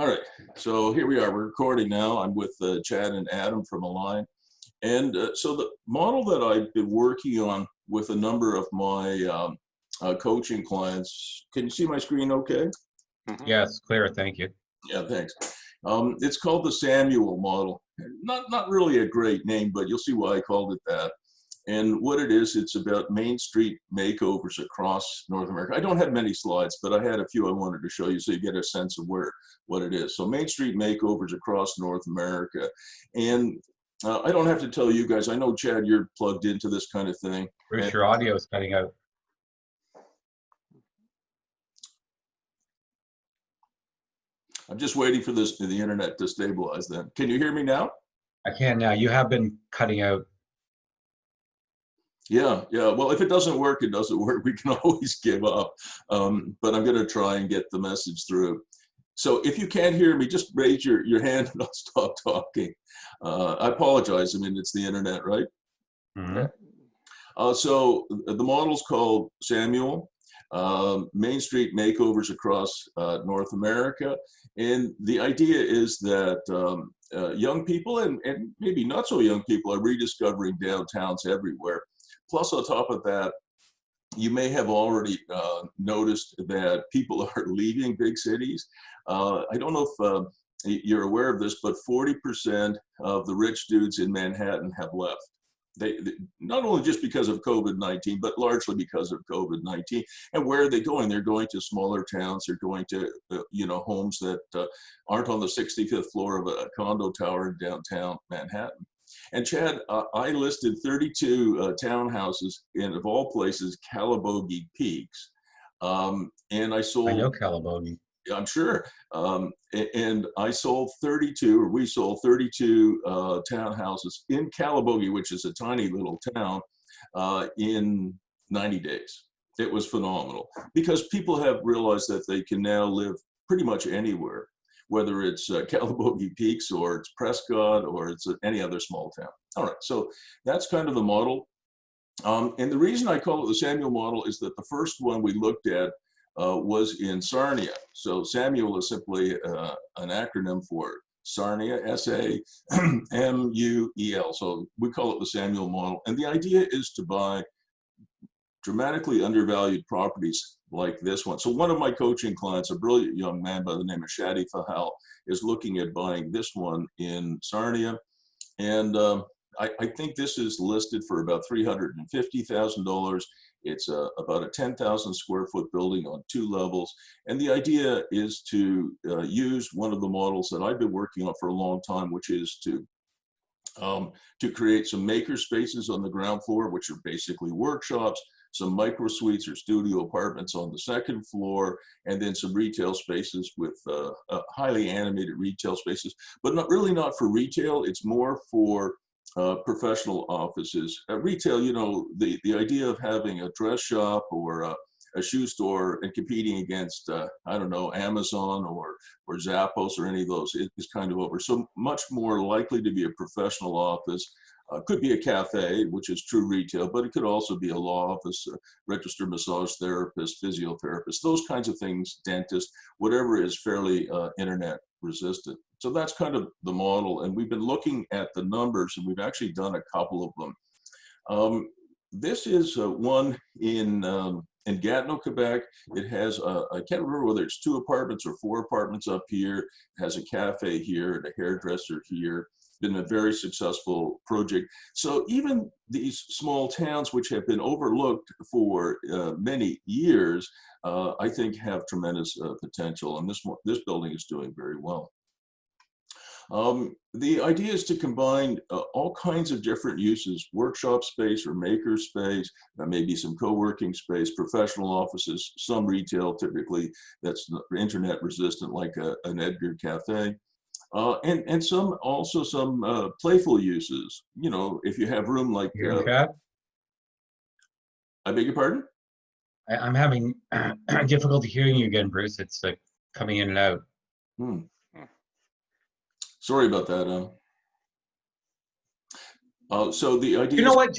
All right, so here we are. We're recording now. I'm with Chad and Adam from Align. And so the model that I've been working on with a number of my coaching clients, can you see my screen okay? Yes, clear, thank you. Yeah, thanks. It's called the Samuel model. Not really a great name, but you'll see why I called it that. And what it is, it's about Main Street makeovers across North America. I don't have many slides, but I had a few I wanted to show you so you get a sense of what it is. So Main Street makeovers across North America. And I don't have to tell you guys, I know, Chad, you're plugged into this kind of thing. Bruce, your audio is cutting out. I'm just waiting for the internet to stabilize then. Can you hear me now? I can now. You have been cutting out. Yeah. Well, if it doesn't work, it doesn't work. We can always give up. But I'm going to try and get the message through. So if you can't hear me, just raise your hand and I'll stop talking. I apologize. I mean, it's the internet, right? Mm-hmm. So the model's called Samuel. Main Street makeovers across North America. And the idea is that young people and maybe not so young people are rediscovering downtowns everywhere. Plus, on top of that, you may have already noticed that people are leaving big cities. I don't know if you're aware of this, but 40% of the rich dudes in Manhattan have left. They not only just because of COVID-19, but largely because of COVID-19. And where are they going? They're going to smaller towns. They're going to homes that aren't on the 65th floor of a condo tower in downtown Manhattan. And Chad, I listed 32 townhouses in, of all places, Calabogie Peaks, and I sold. I know Calabogie. I'm sure. And I sold 32, or we sold 32 townhouses in Calabogie, which is a tiny little town, in 90 days. It was phenomenal because people have realized that they can now live pretty much anywhere, whether it's Calabogie Peaks or it's Prescott or it's any other small town. All right, so that's kind of the model. And the reason I call it the Samuel model is that the first one we looked at was in Sarnia. So Samuel is simply an acronym for Sarnia, S-A-M-U-E-L. So we call it the Samuel model. And the idea is to buy dramatically undervalued properties like this one. So one of my coaching clients, a brilliant young man by the name of FEHAJ, is looking at buying this one in Sarnia. And I think this is listed for about $350,000. It's about a 10,000 square foot building on 2 levels. And the idea is to use one of the models that I've been working on for a long time, which is to create some maker spaces on the ground floor, which are basically workshops, some micro suites or studio apartments on the 2nd floor, and then some retail spaces with highly animated retail spaces, but not for retail. It's more for professional offices. Retail, the idea of having a dress shop or a shoe store and competing against, I don't know, Amazon or Zappos or any of those is kind of over. So much more likely to be a professional office. Could be a cafe, which is true retail, but it could also be a law office, a registered massage therapist, physiotherapist, those kinds of things, dentist, whatever is fairly internet resistant. So that's kind of the model. And we've been looking at the numbers, and we've actually done a couple of them. This is one in Gatineau, Quebec. It has, I can't remember whether it's 2 apartments or 4 apartments up here. It has a cafe here and a hairdresser here. Been a very successful project. So even these small towns, which have been overlooked for many years, I think have tremendous potential. And this building is doing very well. The idea is to combine all kinds of different uses: workshop space or maker space, maybe some co-working space, professional offices, some retail typically that's internet resistant, like an Edgar Café. And some playful uses. If you have room like. I beg your pardon? I'm having difficulty hearing you again, Bruce. It's coming in and out. Sorry about that. So the idea. You know what?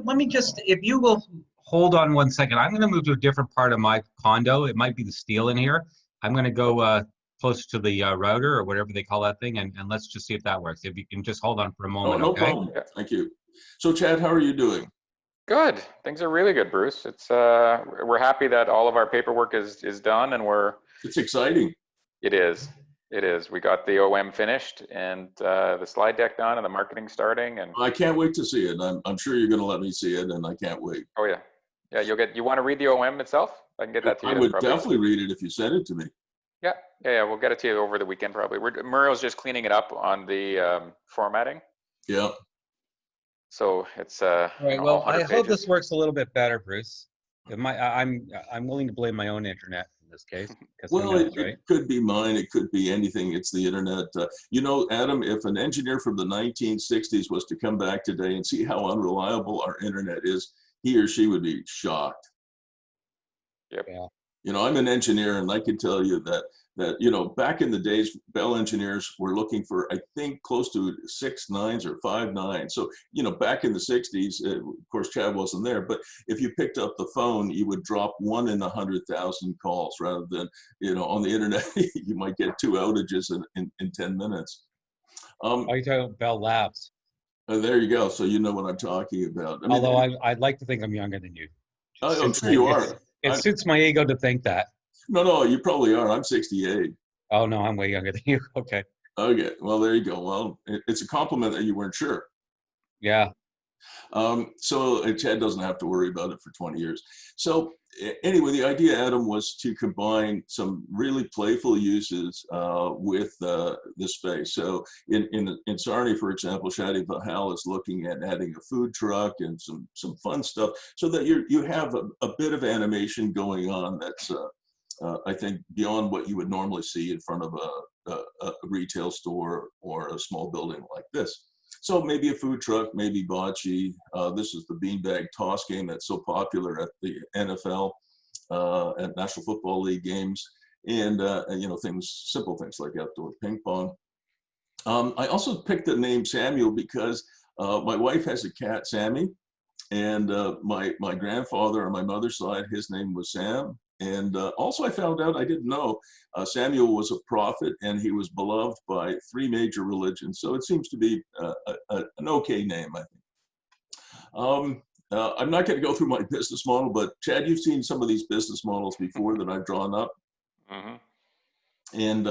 Let me just, if you will hold on 1 second, I'm going to move to a different part of my condo. It might be the steel in here. I'm going to go close to the router or whatever they call that thing, and let's just see if that works. If you can just hold on for a Oh, moment, no okay? problem. Thank you. So Chad, how are you doing? Good. Things are really good, Bruce. It's we're happy that all of our paperwork is done, and It's exciting. it is. It is. We got the OM finished and the slide deck done and the marketing starting, and I can't wait to see it. I'm sure you're going to let me see it, and I can't wait. oh yeah. Yeah, you want to read the OM itself? I can get that to you. I would definitely read it if you sent it to me. Yeah, we'll get it to you over the weekend probably. Muriel's just cleaning it up on the formatting. Yeah. So it's All right. all Well, 100 I hope pages. this works a little bit better, Bruce. I'm willing to blame my own internet in this case. Well, knows, right? it could be mine. It could be anything. It's the internet. You know, Adam, if an engineer from the 1960s was to come back today and see how unreliable our internet is, he or she would be shocked. Yep. Yeah. You know, I'm an engineer, and I can tell you that you know, back in the days, Bell engineers were looking for, I think, close to 6 nines or 5 nines. So, you know, back in the 60s, of course, Chad wasn't there, but if you picked up the phone, you would drop 1 in 100,000 calls rather than, you know, on the internet, you might get 2 outages in 10 minutes. Are you talking about Bell Labs? There you go. So you know what I'm talking about. I mean, Although I'd like to think I'm younger than you. I'm sure you are. It suits my ego to think that. No, you probably are. I'm 68. Oh, no, I'm way younger than you. Okay. Okay, well, there you go. Well, it's a compliment that you weren't sure. Yeah. So Chad doesn't have to worry about it for 20 years. So anyway, the idea, Adam, was to combine some really playful uses with this space. So in Sarnia, for example, FEHAJ is looking at adding a food truck and some fun stuff so that you have a bit of animation going on that's I think beyond what you would normally see in front of a retail store or a small building like this. So maybe a food truck, maybe bocce. This is the beanbag toss game that's so popular at the NFL, at National Football League games, and you know, simple things like outdoor ping pong. I also picked the name Samuel because my wife has a cat, Sammy, and my grandfather on my mother's side, his name was Sam. And also I found out, I didn't know, Samuel was a prophet and he was beloved by 3 major religions. So it seems to be an okay name, I think. I'm not going to go through my business model, but Chad, you've seen some of these business models before that I've drawn up. Mm-hmm. And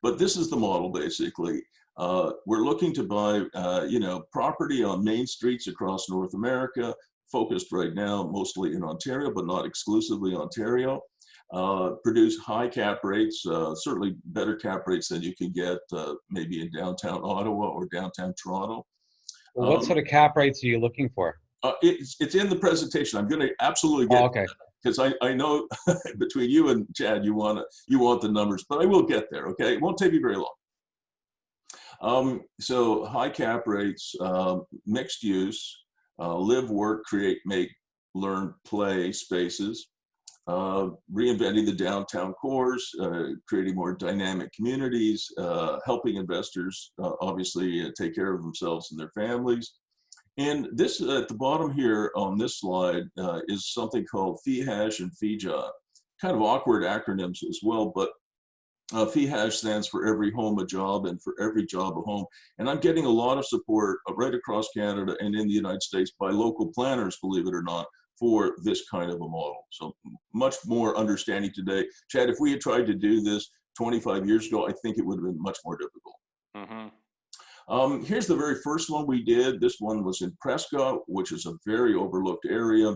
but this is the model basically. We're looking to buy, you know, property on main streets across North America, focused right now mostly in Ontario, but not exclusively Ontario. Produce high cap rates, certainly better cap rates than you can get maybe in downtown Ottawa or downtown Toronto. Well, what sort of cap rates are you looking for? It's in the presentation. I'm going to absolutely get okay. Because I know between you and Chad, you want the numbers, but I will get there. Okay, it won't take you very long. So high cap rates, mixed use, live, work, create, make, learn, play spaces. Reinventing the downtown cores, creating more dynamic communities, helping investors obviously take care of themselves and their families. And this at the bottom here on this slide is something called FEHAJ and FEJAH, kind of awkward acronyms as well, but FEHAJ stands for every home a job and for every job a home. And I'm getting a lot of support right across Canada and in the United States by local planners, believe it or not, for this kind of a model. So much more understanding today. Chad, if we had tried to do this 25 years ago, I think it would have been much more difficult. Mm-hmm. Here's the very first one we did. This one was in Prescott, which is a very overlooked area.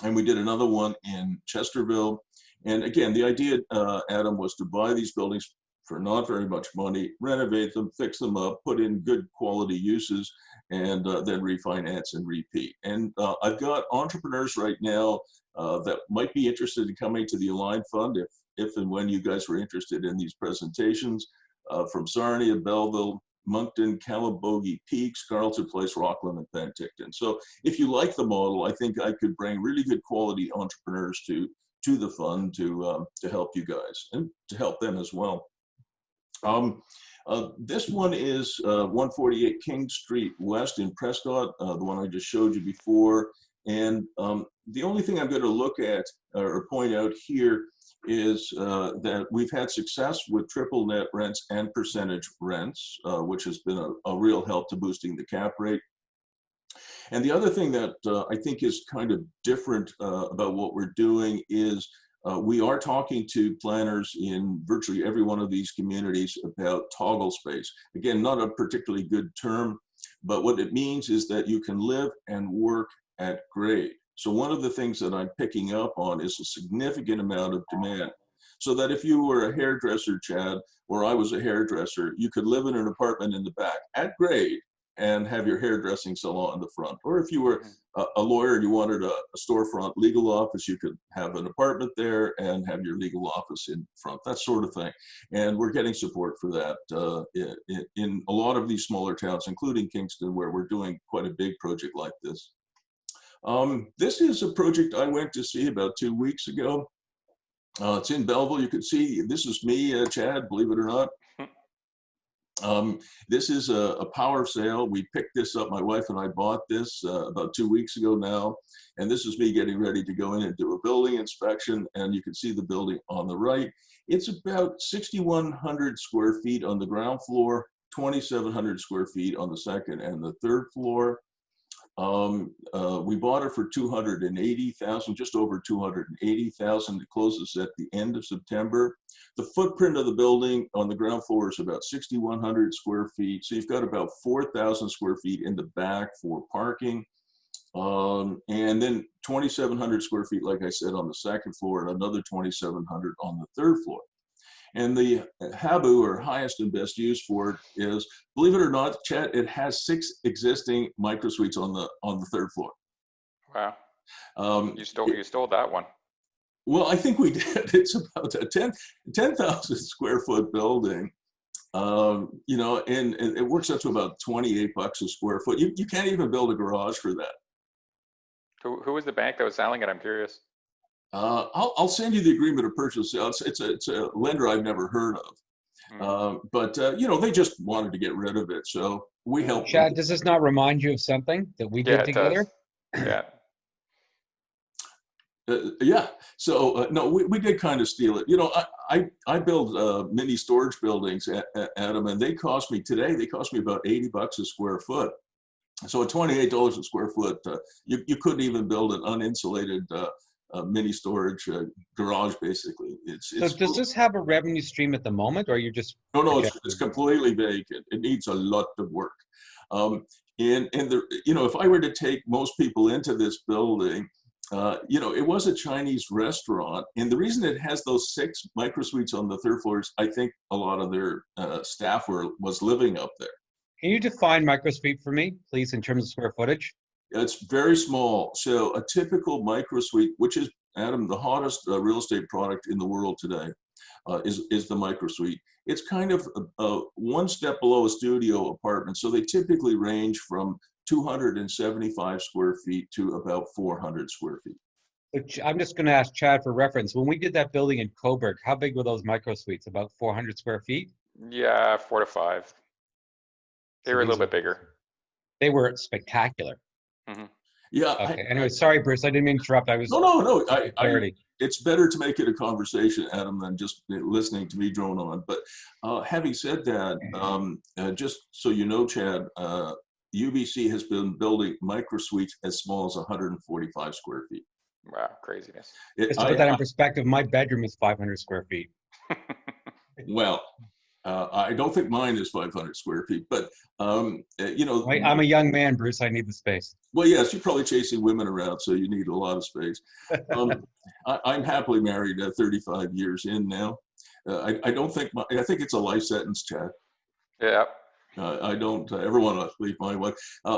And we did another one in Chesterville. And again, the idea, Adam, was to buy these buildings for not very much money, renovate them, fix them up, put in good quality uses, and then refinance and repeat. And I've got entrepreneurs right now that might be interested in coming to the Align Fund if and when you guys were interested in these presentations from Sarnia, Belleville, Moncton, Calabogie Peaks, Carleton Place, Rockland, and Penticton. So if you like the model, I think I could bring really good quality entrepreneurs to the fund to help you guys and to help them as well. This one is 148 King Street West in Prescott, the one I just showed you before. And the only thing I'm going to look at or point out here is that we've had success with triple net rents and percentage rents, which has been a real help to boosting the cap rate. And the other thing that I think is kind of different about what we're doing is we are talking to planners in virtually every one of these communities about toggle space. Again, not a particularly good term, but what it means is that you can live and work at grade. So one of the things that I'm picking up on is a significant amount of demand. So that if you were a hairdresser, Chad, or I was a hairdresser, you could live in an apartment in the back at grade and have your hairdressing salon in the front. Or if you were a lawyer and you wanted a storefront legal office, you could have an apartment there and have your legal office in front, that sort of thing. And we're getting support for that in a lot of these smaller towns, including Kingston, where we're doing quite a big project like this. This is a project I went to see about 2 weeks ago. It's in Belleville. You can see, this is me, Chad, believe it or not. This is a power sale. We picked this up. My wife and I bought this about 2 weeks ago now. And this is me getting ready to go in and do a building inspection. And you can see the building on the right. It's about 6,100 square feet on the ground floor, 2,700 square feet on the second and the third floor. We bought it for $280,000, just over $280,000. It closes at the end of September. The footprint of the building on the ground floor is about 6,100 square feet. So you've got about 4,000 square feet in the back for parking. And then 2,700 square feet, like I said, on the second floor, and another 2,700 on the third floor. And the HABU, or highest and best use for it, is, believe it or not, Chet, it has 6 existing micro suites on the third floor. Wow. You stole that one. Well, I think we did. It's about a 10,000 square foot building, you know, and it works out to about $28 a square foot. You can't even build a garage for that. Who was the bank that was selling it? I'm curious. I'll send you the agreement of purchase. It's a lender I've never heard of, but you know, they just wanted to get rid of it, so we helped. Chad, does this not remind you of something that we did together? Yeah. Yeah. So no, we did kind of steal it. You know, I build mini storage buildings, Adam, and they cost me about $80 a square foot. So at $28 a square foot, you couldn't even build an uninsulated mini storage garage, basically. So does this have a revenue stream at the moment, or are you just? No, it's completely vacant. It needs a lot of work. And you know, if I were to take most people into this building, you know, it was a Chinese restaurant, and the reason it has those 6 micro suites on the third floor is I think a lot of their staff was living up there. Can you define micro suite for me, please, in terms of square footage? It's very small. So a typical micro suite, which is, Adam, the hottest real estate product in the world today, is the micro suite. It's kind of one step below a studio apartment. So they typically range from 275 square feet to about 400 square feet. I'm just going to ask Chad for reference. When we did that building in Coburg, how big were those micro suites? About 400 square feet? Yeah, 4 to 5. They were a little bit bigger. They were spectacular. Mm-hmm. Yeah. Okay. Anyway, sorry, Bruce. I didn't mean to interrupt. I was no. It's better to make it a conversation, Adam, than just listening to me drone on. But having said that, just so you know, Chad, UBC has been building micro suites as small as 145 square feet. Wow, craziness. Just to put that in perspective, my bedroom is 500 square feet. Well, I don't think mine is 500 square feet, but you know, I'm a young man, Bruce. I need the space. Well, yes, you're probably chasing women around, so you need a lot of space. I'm happily married 35 years in now. I don't think I think it's a life sentence, Chad. Yeah. I don't ever want to leave my wife.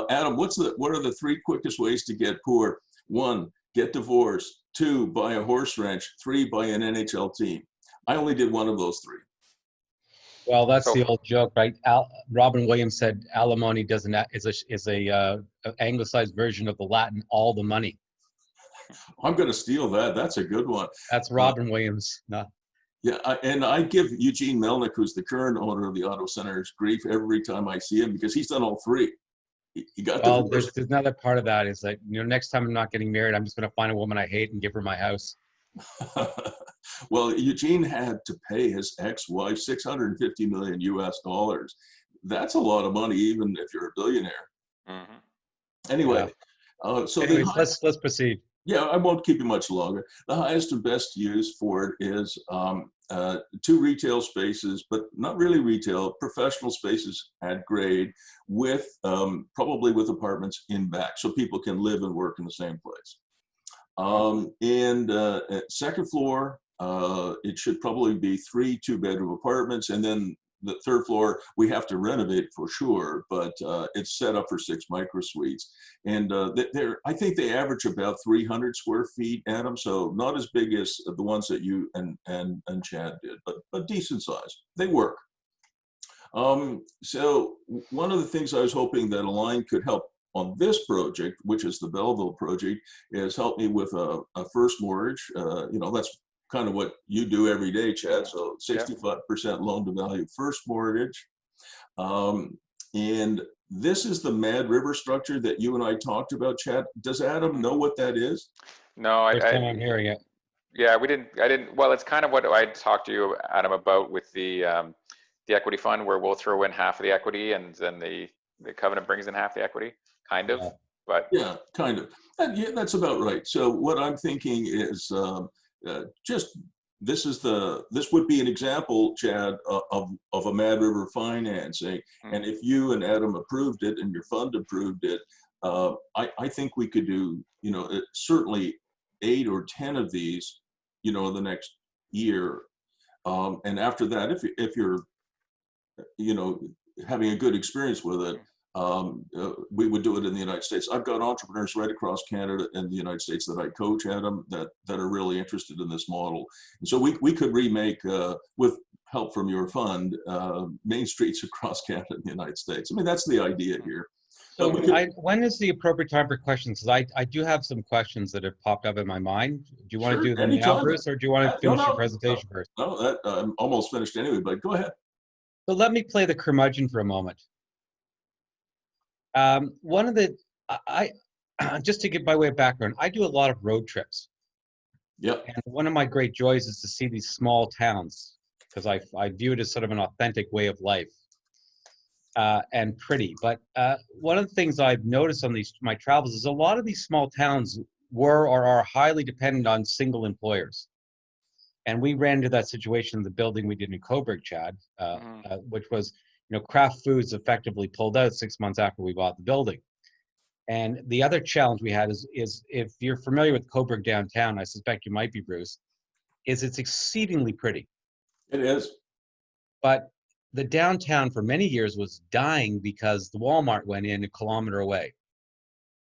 Adam, what are the 3 quickest ways to get poor? 1, get divorced. 2, buy a horse ranch. 3, buy an NHL team. I only did one of those 3. Well, that's the old joke, right? Robin Williams said alimony is a anglicized version of the Latin "all the money." I'm going to steal that. That's a good one. That's Robin Williams. No. Yeah, and I give Eugene Melnick, who's the current owner of the Auto Centers, grief every time I see him because he's done all 3. He got well, there's another part of that is that, you know, next time I'm not getting married, I'm just going to find a woman I hate and give her my house. Well, Eugene had to pay his ex-wife $650 million US. That's a lot of money, even if you're a billionaire. Mhm. Anyway, so Anyways, let's proceed. yeah, I won't keep you much longer. The highest and best use for it is 2 retail spaces, but not really retail, professional spaces at grade with probably with apartments in back, so people can live and work in the same place. Second floor, it should probably be 3 2-bedroom apartments, and then the third floor we have to renovate for sure, but it's set up for 6 micro suites, and I think they average about 300 square feet, Adam. So not as big as the ones that you and Chad did, but decent size. They work. So one of the things I was hoping that Align could help on this project, which is the Belleville project, is help me with a first mortgage. That's kind of what you do every day, Chad. So 65% loan to value first mortgage. And this is the Mad River structure that you and I talked about, Chad. Does Adam know what that is? No, First time I'm hearing it. Yeah, I didn't. Well, it's kind of what I talked to you, Adam, about with the equity fund, where we'll throw in half of the equity and then the covenant brings in half the equity, kind of. But yeah, kind of. Yeah, that's about right. So what I'm thinking is this would be an example, Chad, of a Mad River financing. And if you and Adam approved it and your fund approved it, I think we could do, certainly 8 or 10 of these, in the next year. And after that, if you're, having a good experience with it, we would do it in the United States. I've got entrepreneurs right across Canada and the United States that I coach, Adam, that are really interested in this model. And so we could remake, with help from your fund, main streets across Canada and the United States. I mean, that's the idea here. So when is the appropriate time for questions? Because I do have some questions that have popped up in my mind. Do you want to do them now, Bruce, or do you want to finish your presentation first? No, I'm almost finished anyway, but go ahead. So let me play the curmudgeon for a moment. One of the, just to give by way of background, I do a lot of road trips. Yep. And one of my great joys is to see these small towns, because I view it as sort of an authentic way of life, and pretty. But one of the things I've noticed on my travels is a lot of these small towns were or are highly dependent on single employers. And we ran into that situation in the building we did in Coburg, Chad, which was, Kraft Foods effectively pulled out 6 months after we bought the building. And the other challenge we had is if you're familiar with Coburg downtown, I suspect you might be, Bruce, is it's exceedingly pretty. It is. But the downtown for many years was dying because the Walmart went in a kilometer away.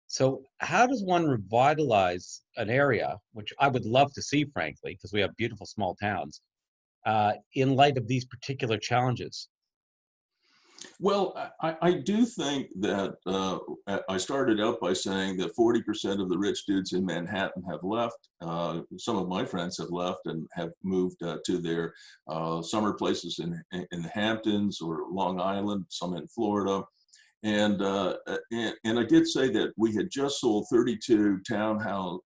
So how does one revitalize an area, which I would love to see, frankly, because we have beautiful small towns, in light of these particular challenges? Well, I do think that I started out by saying that 40% of the rich dudes in Manhattan have left. Some of my friends have left and have moved to their summer places in the Hamptons or Long Island, some in Florida. And I did say that we had just sold 32 townhomes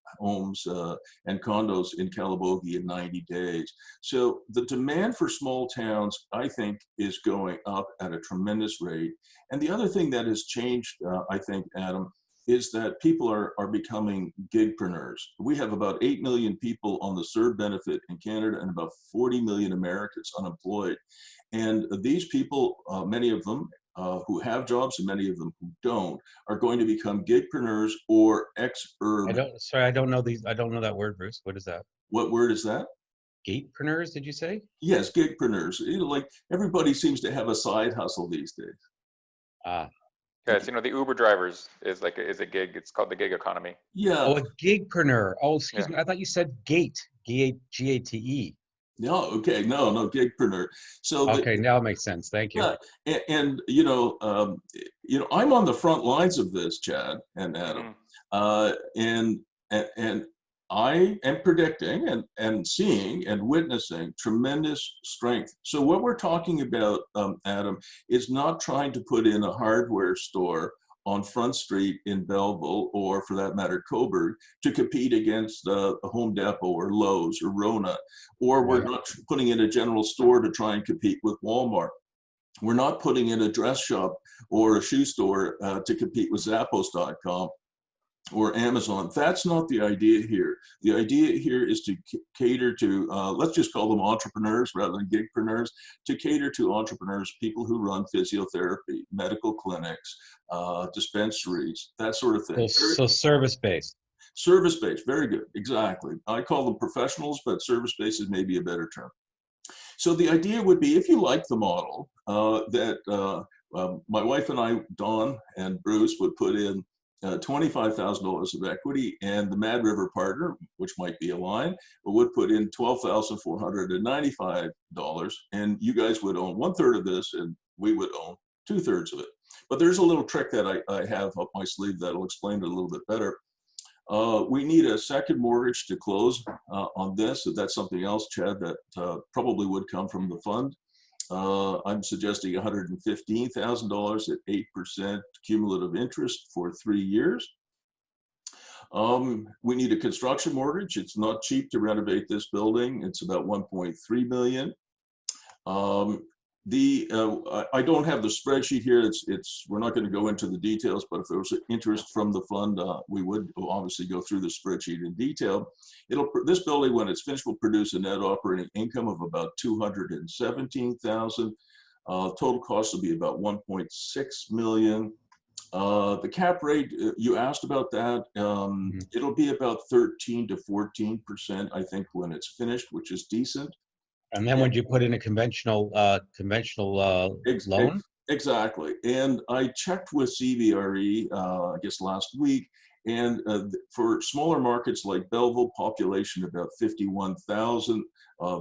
and condos in Calabogie in 90 days. So the demand for small towns, I think, is going up at a tremendous rate. And the other thing that has changed, I think, Adam, is that people are becoming gigpreneurs. We have about 8 million people on the CERB benefit in Canada and about 40 million Americans unemployed. And these people, many of them, who have jobs and many of them who don't, are going to become gigpreneurs or ex-urban. I don't know that word, Bruce. What is that? What word is that? Gatepreneurs, did you say? Yes, gigpreneurs. Like everybody seems to have a side hustle these days. Yes, the Uber drivers is a gig. It's called the gig economy. Yeah. Oh, a gigpreneur. Oh, excuse me. I thought you said gate. G-A-T-E. No, okay, no, gigpreneur. So okay, now it makes sense. Thank you. Yeah, and I'm on the front lines of this, Chad and Adam, and I am predicting and seeing and witnessing tremendous strength. So what we're talking about, Adam, is not trying to put in a hardware store on Front Street in Belleville, or for that matter, Coburg, to compete against Home Depot or Lowe's or Rona, or we're not putting in a general store to try and compete with Walmart. We're not putting in a dress shop or a shoe store to compete with Zappos.com or Amazon. That's not the idea here. The idea here is to cater to, let's just call them entrepreneurs rather than gigpreneurs, to cater to entrepreneurs, people who run physiotherapy, medical clinics, dispensaries, that sort of thing. So service-based. Service-based, very good, exactly. I call them professionals, but service-based is maybe a better term. So the idea would be, if you like the model, that my wife and I, Dawn and Bruce, would put in $25,000 of equity, and the Mad River partner, which might be a line, would put in $12,495, and you guys would own 1/3 of this, and we would own 2/3 of it. But there's a little trick that I have up my sleeve that'll explain it a little bit better. We need a second mortgage to close on this. So that's something else, Chad, that probably would come from the fund. I'm suggesting $115,000 at 8% cumulative interest for 3 years. We need a construction mortgage. It's not cheap to renovate this building. It's about $1.3 million. I don't have the spreadsheet here. We're not going to go into the details, but if there was interest from the fund, we would obviously go through the spreadsheet in detail. This building, when it's finished, will produce a net operating income of about $217,000. Total cost will be about $1.6 million. The cap rate, you asked about that. It'll be about 13 to 14%, I think, when it's finished, which is decent. And then would you put in a conventional loan? Exactly. And I checked with CBRE, I guess last week, and for smaller markets like Belleville, population about 51,000,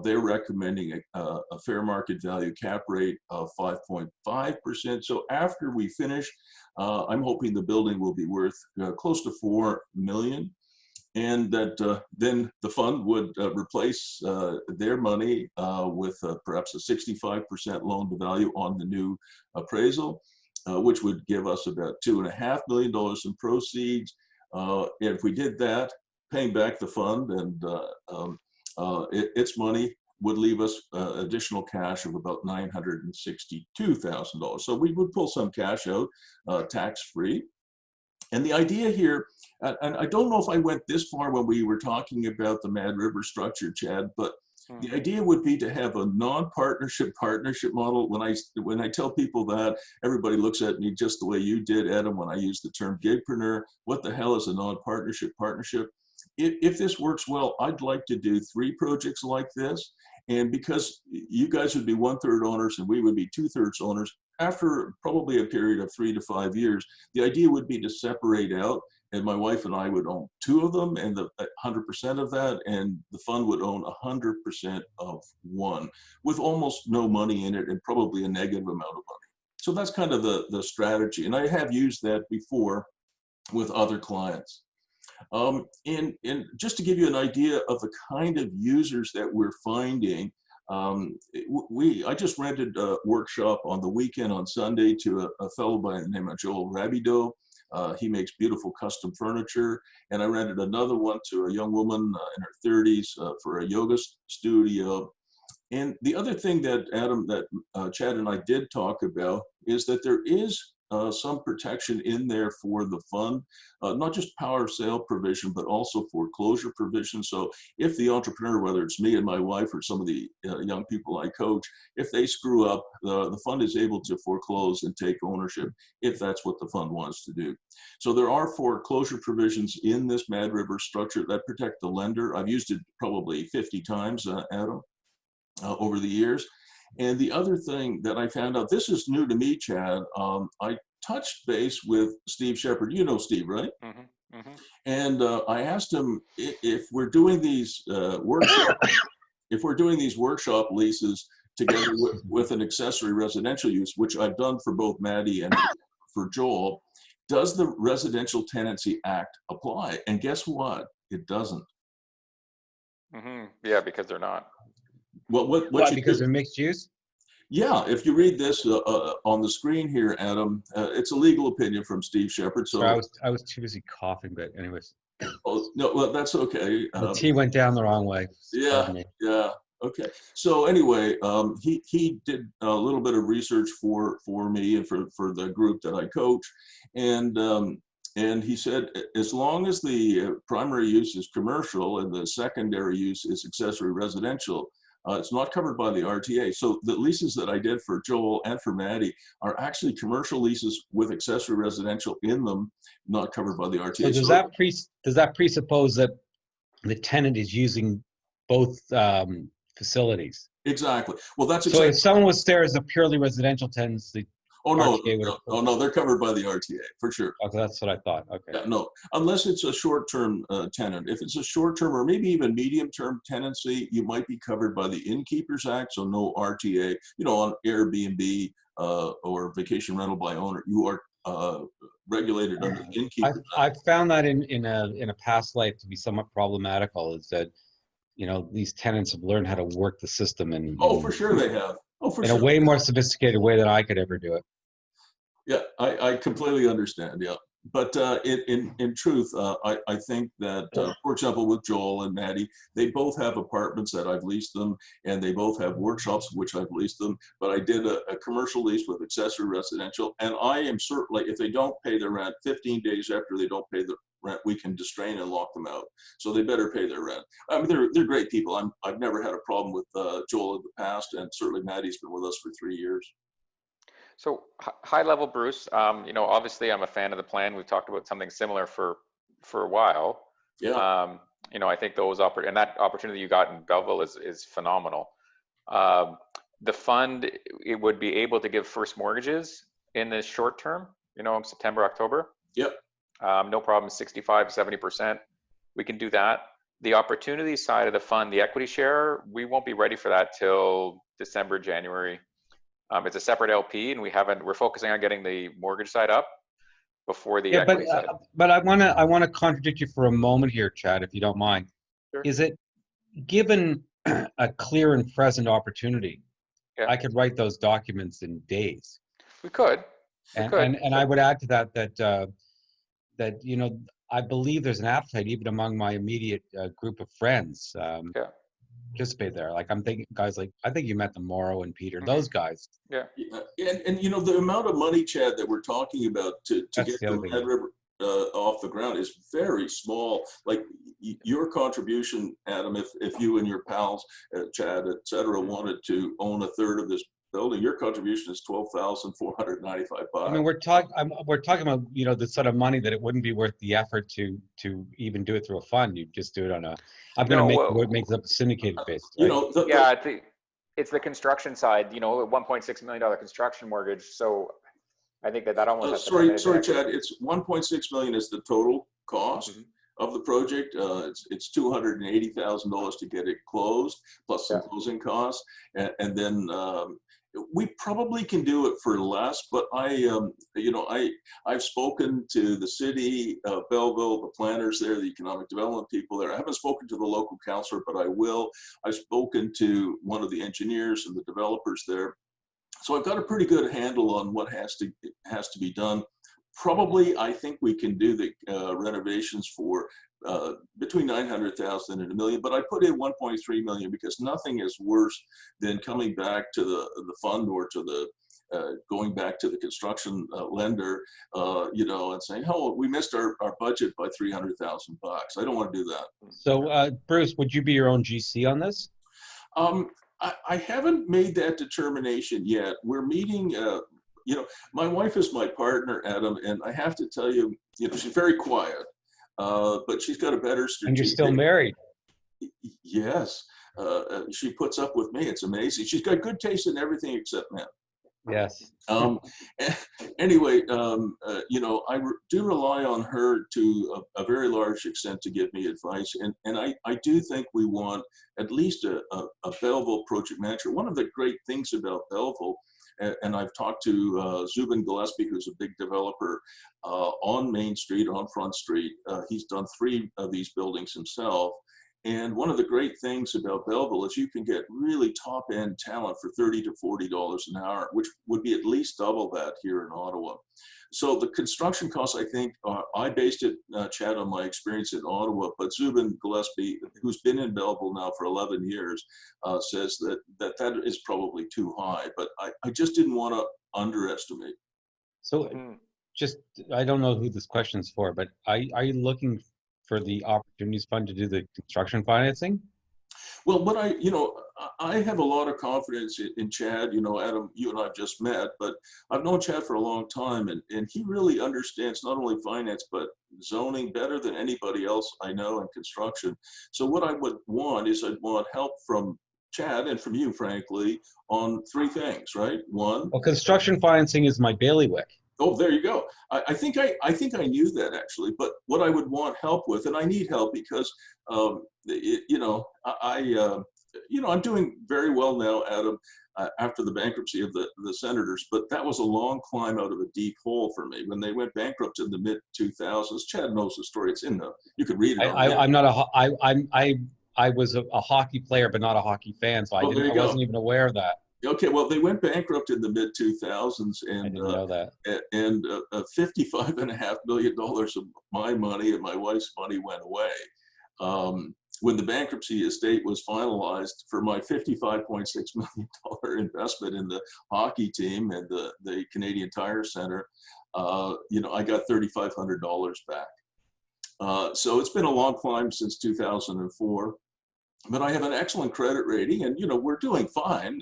they're recommending a fair market value cap rate of 5.5%. So after we finish, I'm hoping the building will be worth close to $4 million. And that then the fund would replace their money with perhaps a 65% loan to value on the new appraisal, which would give us about $2.5 million in proceeds. And if we did that, paying back the fund and its money would leave us additional cash of about $962,000. So we would pull some cash out tax-free. And the idea here, and I don't know if I went this far when we were talking about the Mad River structure, Chad, but the idea would be to have a non-partnership partnership model. When I tell people that, everybody looks at me just the way you did, Adam, when I use the term gigpreneur. What the hell is a non-partnership partnership? If this works well, I'd like to do 3 projects like this. And because you guys would be 1/3 owners and we would be 2/3 owners, after probably a period of 3 to 5 years, the idea would be to separate out, and my wife and I would own 2 of them and 100% of that, and the fund would own 100% of one, with almost no money in it and probably a negative amount of money. So that's kind of the strategy, and I have used that before with other clients. And just to give you an idea of the kind of users that we're finding, I just rented a workshop on the weekend on Sunday to a fellow by the name of Joel Rabideau. He makes beautiful custom furniture. And I rented another one to a young woman in her 30s for a yoga studio. And the other thing that, Adam, that Chad and I did talk about is that there is some protection in there for the fund, not just power of sale provision, but also foreclosure provision. So if the entrepreneur, whether it's me and my wife or some of the young people I coach, if they screw up, the fund is able to foreclose and take ownership if that's what the fund wants to do. So there are foreclosure provisions in this Mad River structure that protect the lender. I've used it probably 50 times, Adam, over the years. And the other thing that I found out, this is new to me, Chad, I touched base with Steve Shepard. You know Steve, right? Mm-hmm. Mm-hmm. And I asked him if we're doing these workshop leases together with an accessory residential use, which I've done for both Maddie and for Joel, does the Residential Tenancy Act apply? And guess what? It doesn't. Mm-hmm. Yeah, because they're not. What because they're mixed use? Yeah, if you read this on the screen here, Adam, it's a legal opinion from Steve Shepard. So Sorry, I was too busy coughing, but anyways, oh, no, well, that's okay. the tea went down the wrong way. Yeah, Pardon me. yeah. Okay. So anyway, he did a little bit of research for me and for the group that I coach, and he said as long as the primary use is commercial and the secondary use is accessory residential, it's not covered by the RTA. So the leases that I did for Joel and for Maddie are actually commercial leases with accessory residential in them, not covered by the RTA. So does that presuppose that the tenant is using both facilities? Exactly. Well, that's So exactly. if someone was there as a purely residential tenant, the RTA would no, they're covered by the RTA for sure. Okay, that's what I thought. Okay. Yeah, no, unless it's a short-term tenant. If it's a short-term or maybe even medium-term tenancy, you might be covered by the Innkeepers Act, so no RTA. You know, on Airbnb or vacation rental by owner, you are regulated under the Innkeepers Act. I found that in a past life to be somewhat problematical. Is that, you know, these tenants have learned how to work the system For sure they have. In a way more sophisticated way than I could ever do it. Yeah, I completely understand. Yeah, but in truth, I think that for example, with Joel and Maddie, they both have apartments that I've leased them, and they both have workshops which I've leased them. But I did a commercial lease with accessory residential, and I am certain, like, if they don't pay their rent, 15 days after they don't pay the rent, we can distrain and lock them out. So they better pay their rent. I mean, they're great people. I've never had a problem with Joel in the past, and certainly Maddie's been with us for 3 years. So high level, Bruce, you know, obviously I'm a fan of the plan. We've talked about something similar for a while. Yeah. You know, I think and that opportunity you got in Belleville is phenomenal. The fund, it would be able to give first mortgages in the short term, you know, September, October. Yep. No problem, 65, 70%. We can do that. The opportunity side of the fund, the equity share, we won't be ready for that till December, January. It's a separate LP, and we're focusing on getting the mortgage side up before the equity side. But I want to contradict you for a moment here, Chad, if you don't mind. Sure. Is it given a clear and present opportunity? Yeah. I could write those documents in days. We could. And I would add to that you know, I believe there's an appetite even among my immediate group of friends. Participate there. Like I'm thinking guys like, I think you met them, Morrow and Peter, those guys. Yeah. And you know, the amount of money, Chad, that we're talking about to get the Red River off the ground is very small. Like your contribution, Adam, if you and your pals, Chad, et cetera, wanted to own a third of this building, your contribution is $12,495. I mean, we're talking about, you know, the sort of money that it wouldn't be worth the effort to even do it through a fund. You just do it on a. I'm going to make it up a syndicated basis. Right? You know, it's the construction side. You know, a $1.6 million construction mortgage. So I think that almost. Sorry, Chad. It's $1.6 million is the total cost of the project. It's $280,000 to get it closed, plus some closing costs, and then. We probably can do it for less, but I've spoken to the city of Belleville, the planners there, the economic development people there. I haven't spoken to the local councillor, but I will. I've spoken to one of the engineers and the developers there. So I've got a pretty good handle on what has to be done. Probably, I think we can do the renovations for between 900,000 and $1 million, but I put in 1.3 million because nothing is worse than coming back to the fund or to the going back to the construction lender, you know, and saying, "Oh, we missed our budget by $300,000." I don't want to do that. So, Bruce, would you be your own GC on this? I haven't made that determination yet. We're meeting. You know, my wife is my partner, Adam, and I have to tell you, you know, she's very quiet, but she's got a better strategic. And you're still married. Yes, she puts up with me. It's amazing. She's got good taste in everything except men. Yes. Anyway, you know, I do rely on her to a very large extent to give me advice, and I do think we want at least a Belleville project manager. One of the great things about Belleville. And I've talked to Zubin Gillespie, who's a big developer on Main Street, on Front Street. He's done 3 of these buildings himself. And one of the great things about Belleville is you can get really top-end talent for $30 to $40 an hour, which would be at least double that here in Ottawa. So the construction costs, I think, I based it, Chad, on my experience in Ottawa, but Zubin Gillespie, who's been in Belleville now for 11 years, says that is probably too high, but I just didn't want to underestimate. So just, I don't know who this question is for, but are you looking for the Opportunities Fund to do the construction financing? Well, what I have a lot of confidence in Chad. You know, Adam, you and I have just met, but I've known Chad for a long time, and he really understands not only finance, but zoning better than anybody else I know in construction. So what I would want is I'd want help from Chad and from you, frankly, on three things, right? One, well, construction financing is my bailiwick. oh, there you go. I think I knew that actually, but what I would want help with, and I need help because, I'm doing very well now, Adam, after the bankruptcy of the Senators, but that was a long climb out of a deep hole for me. When they went bankrupt in the mid 2000s, Chad knows the story. It's in you could read it. I was a hockey player, but not a hockey fan, so I wasn't even aware of that. Okay, well, they went bankrupt in the mid 2000s, and I didn't know that. And $55.5 million of my money and my wife's money went away. When the bankruptcy estate was finalized for my $55.6 million investment in the hockey team and the Canadian Tire Center, I got $3,500 back. So it's been a long climb since 2004. But I have an excellent credit rating, and we're doing fine.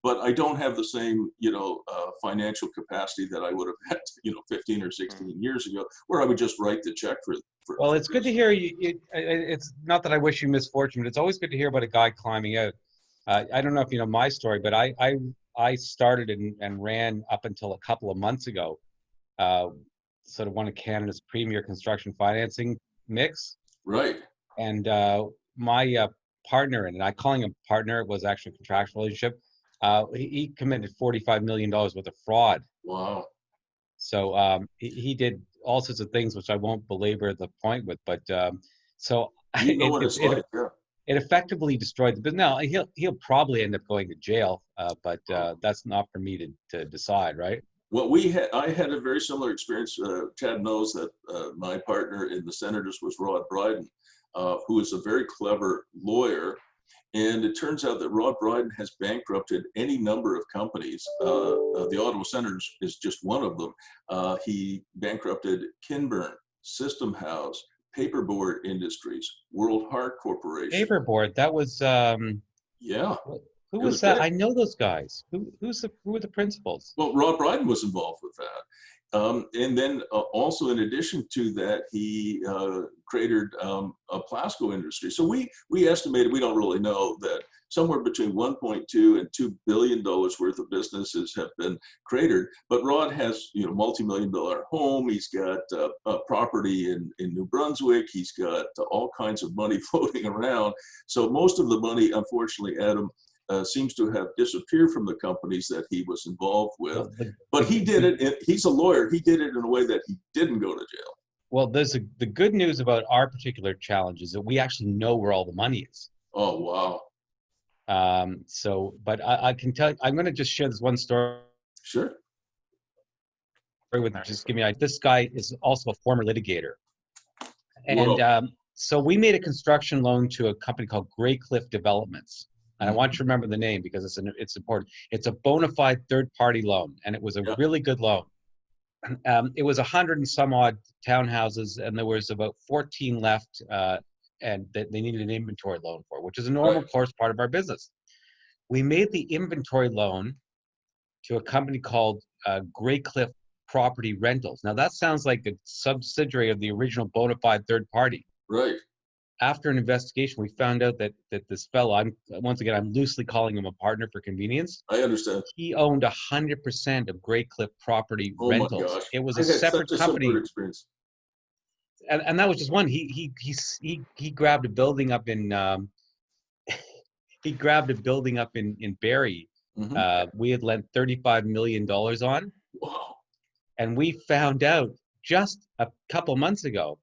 But I don't have the same financial capacity that I would have had 15 or 16 years ago, where I would just write the check for. Well, it's good to hear you. It's not that I wish you misfortune, but it's always good to hear about a guy climbing out. I don't know if you know my story, but I started and ran up until a couple of months ago, sort of one of Canada's premier construction financing mix. Right. And my partner, and I calling him partner, was actually a contractual relationship. He committed $45 million worth of fraud. Wow. So he did all sorts of things, which I won't belabor the point with, but so it effectively destroyed the business. Now he'll probably end up going to jail, but that's not for me to decide, right? Well, I had a very similar experience. Chad knows that my partner in the Senators was Rod Bryden, who is a very clever lawyer. And it turns out that Rod Bryden has bankrupted any number of companies. The Ottawa Senators is just one of them. He bankrupted Kinburn, System House, Paperboard Industries, World Heart Corporation. Paperboard, that was yeah. Who was that? I know those guys. Who were the principals? Well, Rod Bryden was involved with that. And then also in addition to that, he created a Plasco industry. So we estimated, we don't really know, that somewhere between 1.2 and $2 billion worth of businesses have been created. But Rod has, multi-million-dollar home. He's got a property in New Brunswick. He's got all kinds of money floating around. So most of the money, unfortunately, Adam, seems to have disappeared from the companies that he was involved with. But he did it, he's a lawyer, he did it in a way that he didn't go to jail. Well, the good news about our particular challenge is that we actually know where all the money is. Oh, wow. But I can tell you, I'm going to just share this one story. Sure. Just give me, this guy is also a former litigator. And so we made a construction loan to a company called Grey Cliff Developments. And I want you to remember the name because it's important. It's a bona fide third-party loan, and it was a really good loan. It was 100 and some odd townhouses, and there was about 14 left, and that they needed an inventory loan for, which is a normal course part of our business. We made the inventory loan to a company called Grey Cliff Property Rentals. Now that sounds like a subsidiary of the original bona fide third party. Right. After an investigation, we found out that this fellow, I'm loosely calling him a partner for convenience. I understand. He owned 100% of Grey Cliff Property Rentals. My gosh. It was a separate company. Experience. And that was just one. He grabbed a building up in in Barrie. Mm-hmm. We had lent $35 million on. Wow. And we found out just a couple months ago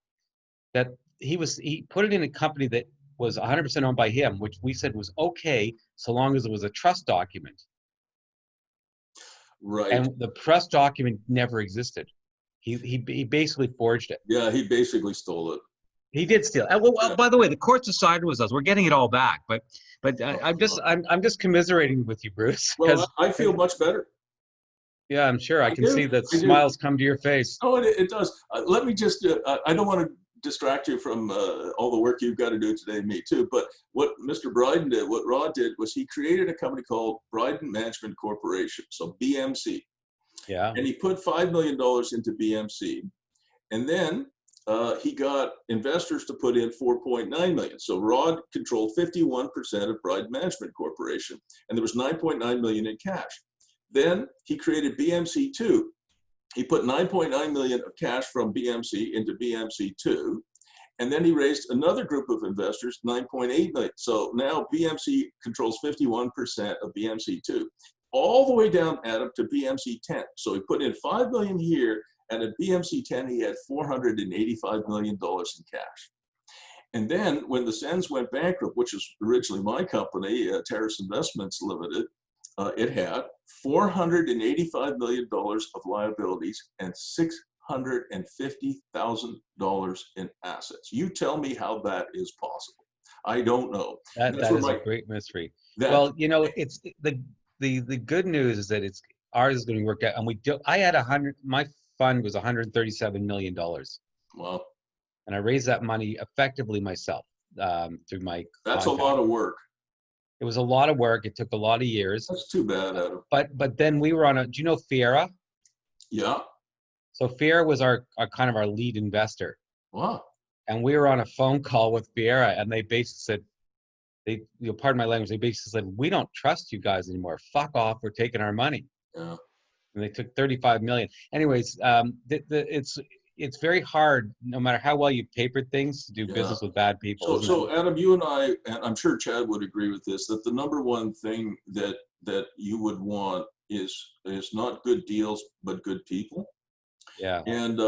that he put it in a company that was 100% owned by him, which we said was okay so long as it was a trust document. Right. And the trust document never existed. He basically forged it. Yeah, he basically stole it. He did steal. Well, by the way, the court decided with us. We're getting it all back, but I'm just commiserating with you, Bruce. Well, I feel much better. Yeah, I'm sure. I can see that I smiles come to your face. Oh, it does. Let me just, I don't want to distract you from all the work you've got to do today, me too, but what Mr. Bryden did, what Rod did, was he created a company called Bryden Management Corporation, so BMC. Yeah. And he put $5 million into BMC. And then he got investors to put in 4.9 million. So Rod controlled 51% of Bryden Management Corporation, and there was 9.9 million in cash. Then he created BMC2. He put 9.9 million of cash from BMC into BMC2. And then he raised another group of investors, 9.8 million. So now BMC controls 51% of BMC2, all the way down, Adam, to BMC10. So he put in 5 million here, and at BMC10, he had $485 million in cash. And then when the Sens went bankrupt, which was originally my company, Terrace Investments Limited, it had $485 million of liabilities and $650,000 in assets. You tell me how that is possible. I don't know. That is a great mystery. Well, you know, it's the good news is that ours is going to work out, and I had my fund was $137 million. Wow. And I raised that money effectively myself through my. That's contact. A lot of work. It was a lot of work. It took a lot of years. That's too bad, Adam. But then we were on do you know FEHAJ? Yeah. So FEHAJ was our kind of our lead investor. Wow. And we were on a phone call with FEHAJ, and they basically said, pardon my language, they basically said, we don't trust you guys anymore. Fuck off. We're taking our money. Yeah. And they took 35 million. Anyways, it's very hard, no matter how well you papered things, to do business with bad people. So Adam, you and I, and I'm sure Chad would agree with this, that the number one thing that you would want is not good deals, but good people. Yeah. And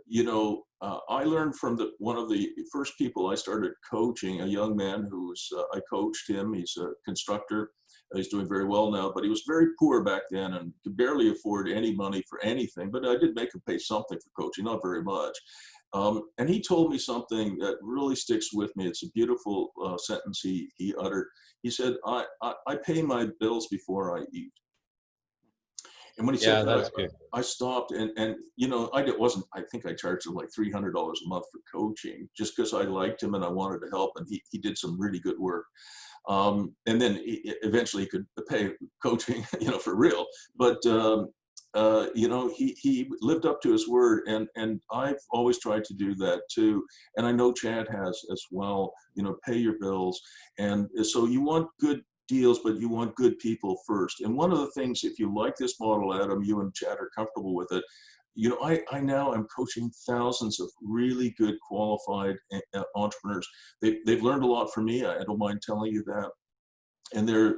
you know, I learned from one of the first people I started coaching, a young man who was, I coached him. He's a constructor. He's doing very well now, but he was very poor back then and could barely afford any money for anything. But I did make him pay something for coaching, not very much. And he told me something that really sticks with me. It's a beautiful sentence he uttered. He said, I pay my bills before I eat. And when he said that, I stopped and you know, I think I charged him like $300 a month for coaching just because I liked him and I wanted to help, and he did some really good work. And then eventually he could pay coaching, you know, for real. But, you know, he lived up to his word, and I've always tried to do that too. And I know Chad has as well, you know, pay your bills. And so you want good deals, but you want good people first. And one of the things, if you like this model, Adam, you and Chad are comfortable with it. You know, I now am coaching thousands of really good qualified entrepreneurs. They've learned a lot from me. I don't mind telling you that. And they're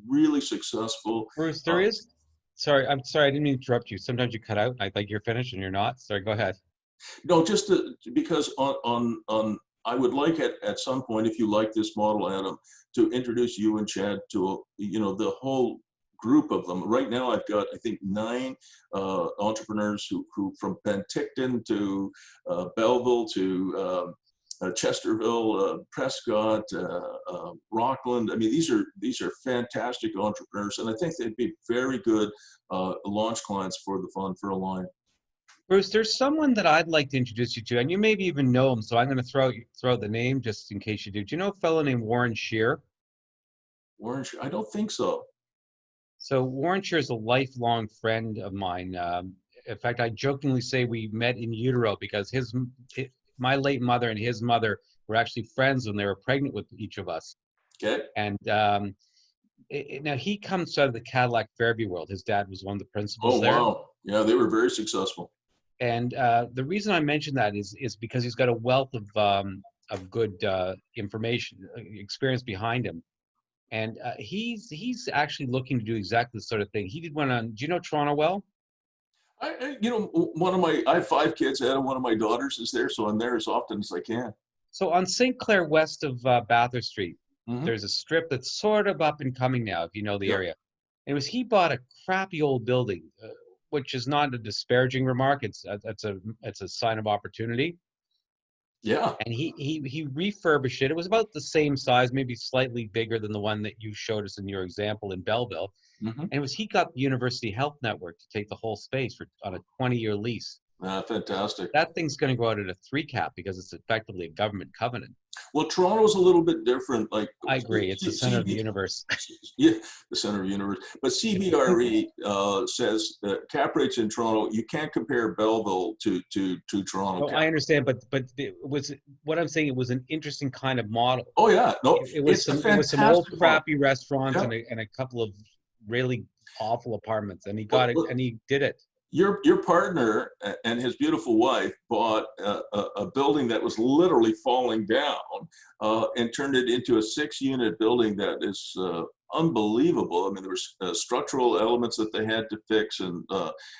really successful. Bruce, there is, sorry, I'm sorry, I didn't mean to interrupt you. Sometimes you cut out. I think you're finished and you're not. Sorry, go ahead. No, just because I would like at some point, if you like this model, Adam, to introduce you and Chad to, you know, the whole group of them. Right now, I've got, I think, 9 entrepreneurs who from Penticton to Belleville to Chesterville, Prescott, Rockland. I mean, these are fantastic entrepreneurs, and I think they'd be very good launch clients for the fund for Align. Bruce, there's someone that I'd like to introduce you to, and you maybe even know him, so I'm going to throw out the name just in case you do. Do you know a fellow named Warren Shear? Warren Shear? I don't think so. So Warren Shear is a lifelong friend of mine. In fact, I jokingly say we met in utero because my late mother and his mother were actually friends when they were pregnant with each of us. Okay. And now he comes out of the Cadillac Fairview world. His dad was one of the principals there. Oh, wow. Yeah, they were very successful. And the reason I mention that is because he's got a wealth of good information, experience behind him. And he's actually looking to do exactly the sort of thing. He did one on, do you know Toronto well? You know, I have 5 kids, Adam. One of my daughters is there, so I'm there as often as I can. So on St. Clair, west of Bathurst Street, Mhm. there's a strip that's sort of up and coming now, if you know the Yeah. area. He bought a crappy old building, which is not a disparaging remark. It's a sign of opportunity. Yeah. And he refurbished it. It was about the same size, maybe slightly bigger than the one that you showed us in your example in Belleville. Mhm. And he got the University Health Network to take the whole space on a 20-year lease. Fantastic. That thing's going to go out at a 3 cap because it's effectively a government covenant. Well, Toronto's a little bit different. Like, I agree. It's the center of the universe. Yeah, the center of the universe. But CBRE says that cap rates in Toronto, you can't compare Belleville to Toronto. No, I understand, but it was what I'm saying. It was an interesting kind of model. Oh yeah, no, It was some old crappy restaurants and a couple of really awful apartments, and he got it, and he did it. Your partner and his beautiful wife bought a building that was literally falling down and turned it into a 6-unit building that is unbelievable. I mean, there were structural elements that they had to fix, and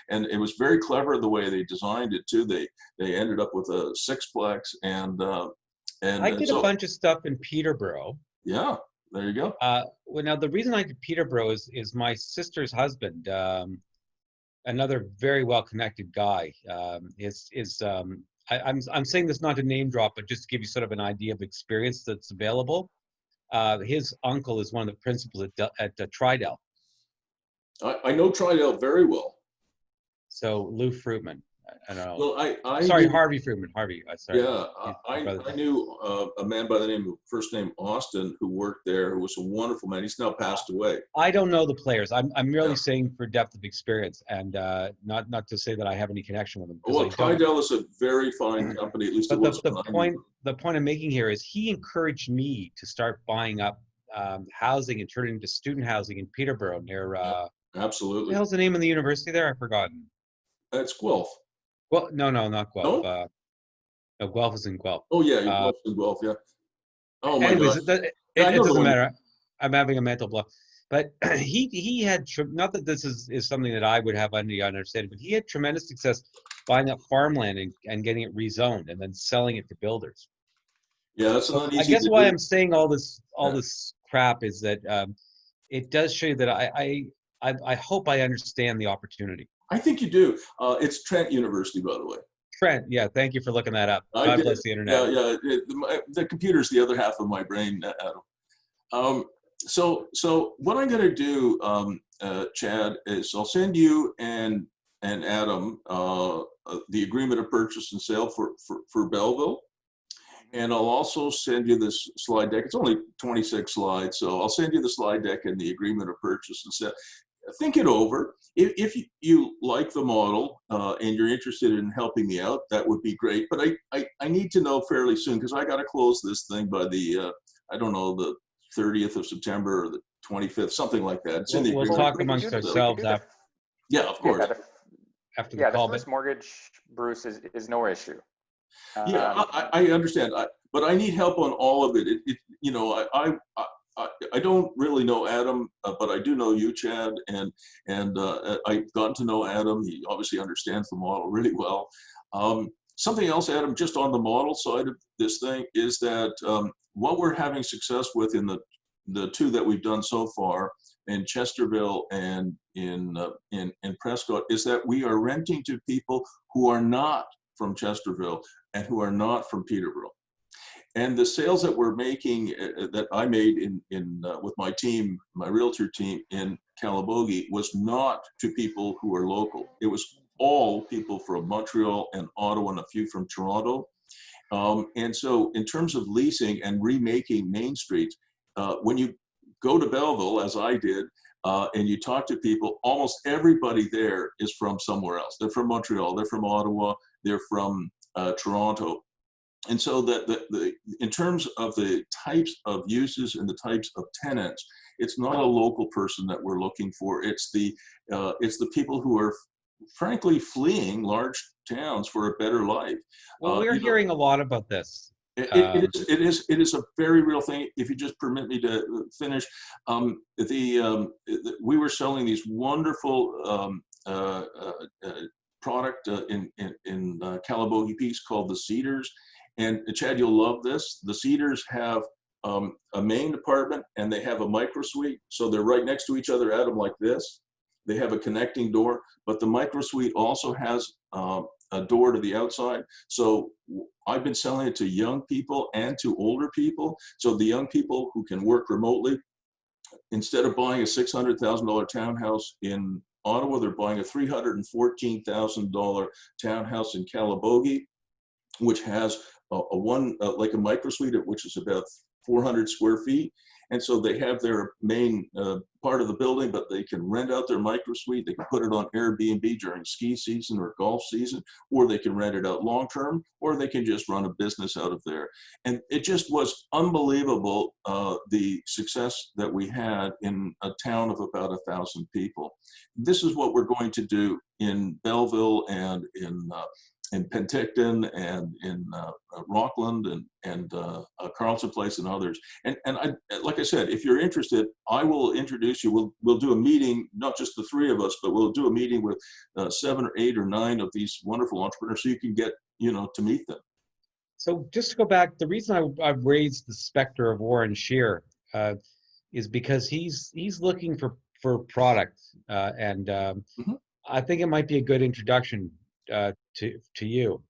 it was very clever the way they designed it too. They ended up with a 6-plex, and I did a bunch of stuff in Peterborough. Yeah, there you go. Well, now the reason I did Peterborough is my sister's husband. Another very well-connected guy I'm saying this not to name drop, but just to give you sort of an idea of experience that's available. His uncle is one of the principals at Tridel. I know Tridel very well. So Lou Fruitman. I don't know. Well, sorry, Harvey Fruitman. Harvey. Sorry. Yeah, I knew a man by the name of first name Austin who worked there, who was a wonderful man. He's now passed away. I don't know the players. I'm merely saying for depth of experience, and not to say that I have any connection with them. Well, Tridel is a very fine company, at least. But the point I'm making here is he encouraged me to start buying up housing and turning it into student housing in Peterborough near. Absolutely. What the hell's the name of the university there? I've forgotten. It's Guelph. Well, no, not Guelph. No? No, Guelph is in Guelph. Oh yeah, Guelph in Guelph. Yeah. Oh my anyways, God. It doesn't matter. I'm having a mental block. But he had, not that this is something that I would have any understanding, but he had tremendous success buying up farmland and getting it rezoned and then selling it to builders. Yeah, that's not easy. I guess why I'm saying all this crap is that it does show you that I hope I understand the opportunity. I think you do. It's Trent University, by the way. Trent, yeah, thank you for looking that up. God bless the internet. Yeah. The computer's the other half of my brain, Adam. So what I'm going to do, Chad, is I'll send you and Adam the agreement of purchase and sale for Belleville. And I'll also send you this slide deck. It's only 26 slides, so I'll send you the slide deck and the agreement of purchase and sale. Think it over. If you like the model and you're interested in helping me out, that would be great. But I need to know fairly soon because I got to close this thing by the, I don't know, the 30th of September or the 25th, something like that. It's in the we'll talk amongst ourselves after. Yeah, of course. After the call, the first mortgage, Bruce, is no issue. Yeah, I understand, but I need help on all of it. I don't really know Adam, but I do know you, Chad, and I've gotten to know Adam. He obviously understands the model really well. Something else, Adam, just on the model side of this thing is that what we're having success with in the two that we've done so far in Chesterville and in Prescott is that we are renting to people who are not from Chesterville and who are not from Peterborough. And the sales that we're making, that I made with my team, my realtor team in Calabogie, was not to people who are local. It was all people from Montreal and Ottawa and a few from Toronto. And so in terms of leasing and remaking Main Street, when you go to Belleville, as I did, and you talk to people, almost everybody there is from somewhere else. They're from Montreal, they're from Ottawa, they're from Toronto. And so in terms of the types of uses and the types of tenants, it's not a local person that we're looking for. It's the people who are frankly fleeing large towns for a better life. Well, we're hearing a lot about this. It is a very real thing. If you just permit me to finish, we were selling these wonderful product in Calabogie piece called the Cedars. And Chad, you'll love this. The Cedars have a main apartment and they have a micro suite. So they're right next to each other, Adam, like this. They have a connecting door, but the micro suite also has a door to the outside. So I've been selling it to young people and to older people. So the young people who can work remotely, instead of buying a $600,000 townhouse in Ottawa, they're buying a $314,000 townhouse in Calabogie, which has like a micro suite, which is about 400 square feet. And so they have their main part of the building, but they can rent out their micro suite. They can put it on Airbnb during ski season or golf season, or they can rent it out long-term, or they can just run a business out of there. And it just was unbelievable, the success that we had in a town of about 1,000 people. This is what we're going to do in Belleville and in Penticton and in Rockland and Carlson Place and others. And like I said, if you're interested, I will introduce you. We'll do a meeting, not just the three of us, but we'll do a meeting with 7 or 8 or 9 of these wonderful entrepreneurs so you can get, to meet them. So just to go back, the reason I've raised the specter of Warren Shear is because he's looking for product, and I think it might be a good introduction to you.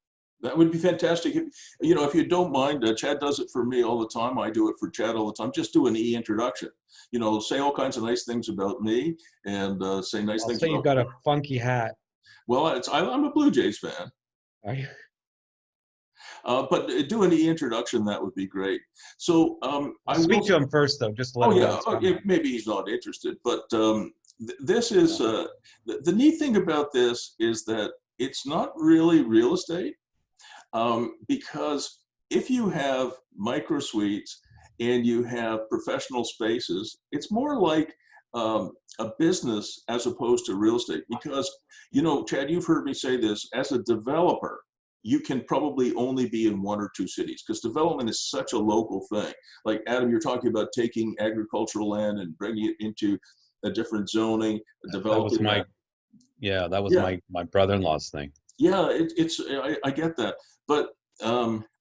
That would be fantastic. If you don't mind, Chad does it for me all the time. I do it for Chad all the time. Just do an introduction. Say all kinds of nice things about me and say nice things. Say you've got a funky hat. Well, I'm a Blue Jays fan. Are you? But do an introduction. That would be great. So I'll speak to him first, though. Just to let him know. Maybe he's not interested. But this is the neat thing about this is that it's not really real estate, because if you have micro suites and you have professional spaces, it's more like a business as opposed to real estate. Because, Chad, you've heard me say this, as a developer, you can probably only be in 1 or 2 cities because development is such a local thing. Like Adam, you're talking about taking agricultural land and bringing it into a different zoning, developing that. That was my brother-in-law's thing. Yeah, I get that, but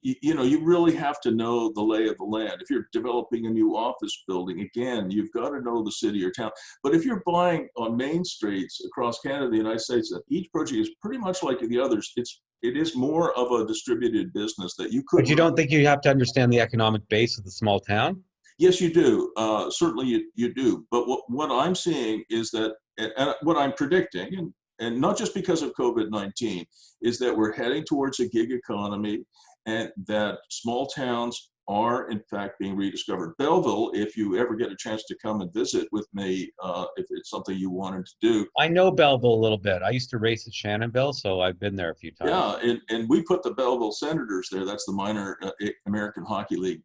you really have to know the lay of the land. If you're developing a new office building, again, you've got to know the city or town. But if you're buying on main streets across Canada, the United States, each project is pretty much like the others. It is more of a distributed business that you could. But you don't think you have to understand the economic base of the small town? Yes, you do. Certainly you do. But what I'm seeing is that, and what I'm predicting, and not just because of COVID-19, is that we're heading towards a gig economy and that small towns are in fact being rediscovered. Belleville, if you ever get a chance to come and visit with me, if it's something you wanted to do. I know Belleville a little bit. I used to race at Shannonville, so I've been there a few times. Yeah, and we put the Belleville Senators there. That's the minor American Hockey League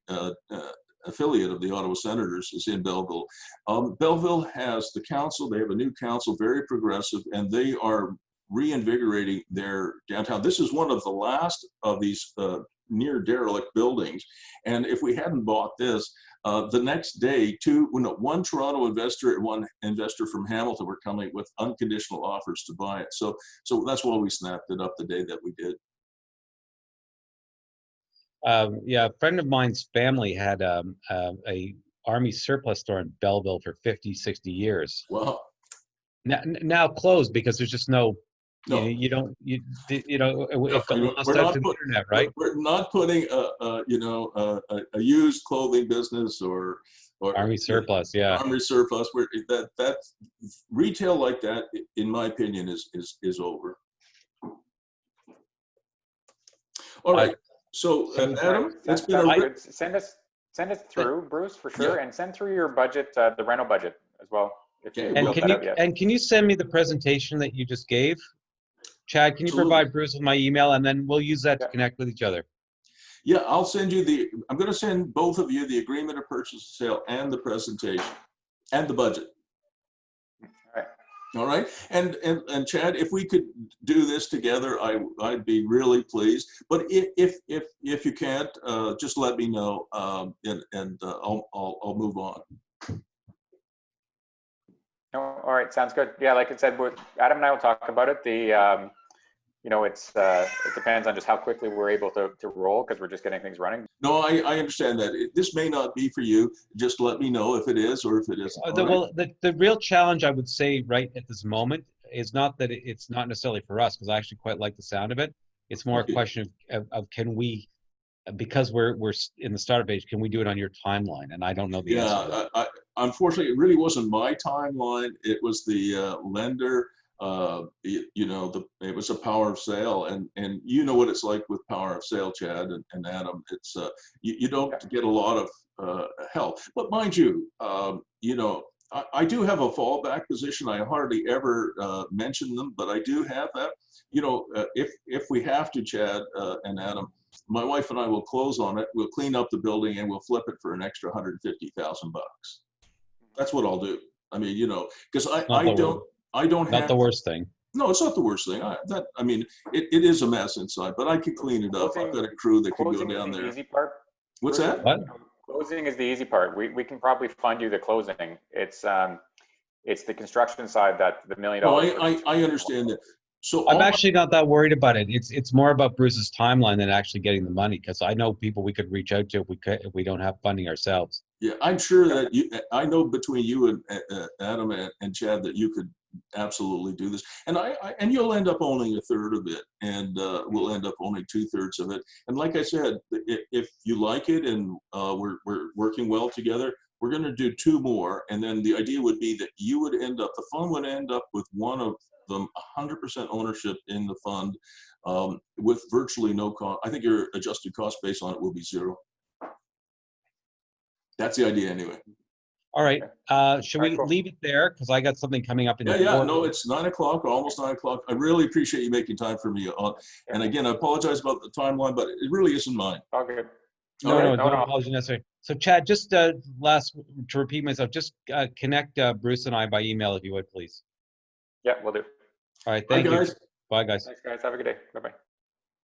affiliate of the Ottawa Senators is in Belleville. Belleville has the council. They have a new council, very progressive, and they are reinvigorating their downtown. This is one of the last of these near derelict buildings. And if we hadn't bought this, the next day, one Toronto investor and one investor from Hamilton were coming with unconditional offers to buy it. So that's why we snapped it up the day that we did. A friend of mine's family had a Army surplus store in Belleville for 50, 60 years. Wow. Now closed because there's just no. You don't. It got lost out to the internet, right? We're not putting a used clothing business or Army surplus. Yeah. Army surplus. That retail like that, in my opinion, is over. All right. So, Adam, it's been send us through, Bruce, for sure, and send through your budget, the rental budget as well. And can you send me the presentation that you just gave, Chad? Can you provide Bruce with my email, and then we'll use that to connect with each other? Yeah, I'll send you I'm going to send both of you the agreement of purchase and sale and the presentation and the budget. All right, and Chad, if we could do this together, I'd be really pleased. But if you can't, just let me know, and I'll move on. No, all right, sounds good. Yeah, like I said, Adam and I will talk about it. you know, it depends on just how quickly we're able to roll, because we're just getting things running. No, I understand that. This may not be for you. Just let me know if it is or if it isn't. Well, the real challenge, I would say, right at this moment, is not that it's not necessarily for us, because I actually quite like the sound of it. It's more a question of can we, because we're in the startup age, can we do it on your timeline? And I don't know the answer to that. Yeah, unfortunately, it really wasn't my timeline. It was the lender. You know, it was a power of sale, and you know what it's like with power of sale, Chad and Adam. It's you don't get a lot of help. But mind you, you know, I do have a fallback position. I hardly ever mention them, but I do have that. You know, if we have to, Chad and Adam, my wife and I will close on it. We'll clean up the building and we'll flip it for an extra $150,000. That's what I'll do. I mean, you know, because I don't Not have the worst thing. No, it's not the worst thing. I mean, it is a mess inside, but I could clean it up. I've got a crew that could go down there. The easy part. What's that? What? Closing is the easy part. We can probably fund you the closing. It's the construction side that the $1 million. Oh, I understand that. So I'm actually not that worried about it. It's more about Bruce's timeline than actually getting the money, because I know people we could reach out to if we don't have funding ourselves. Yeah, I'm sure that I know between you and Adam and Chad that you could absolutely do this, and you'll end up owning a third of it, and we'll end up owning 2/3 of it. And like I said, if you like it and we're working well together, we're going to do 2 more, and then the idea would be that you would end up, the fund would end up with one of them 100% ownership in the fund, with virtually no cost. I think your adjusted cost base on it will be 0. That's the idea anyway. All right. Should we leave it there? Because I got something coming up in the Yeah, no, it's 9 o'clock, almost 9 o'clock. I really appreciate you making time for me. And again, I apologize about the timeline, but it really isn't mine. All good. No apology necessary. So Chad, just to repeat myself, just connect Bruce and I by email if you would, please. Yeah, we'll do. All right. Thank you. Bye, guys. Bye, guys. Thanks, guys. Have a good day. Bye-bye.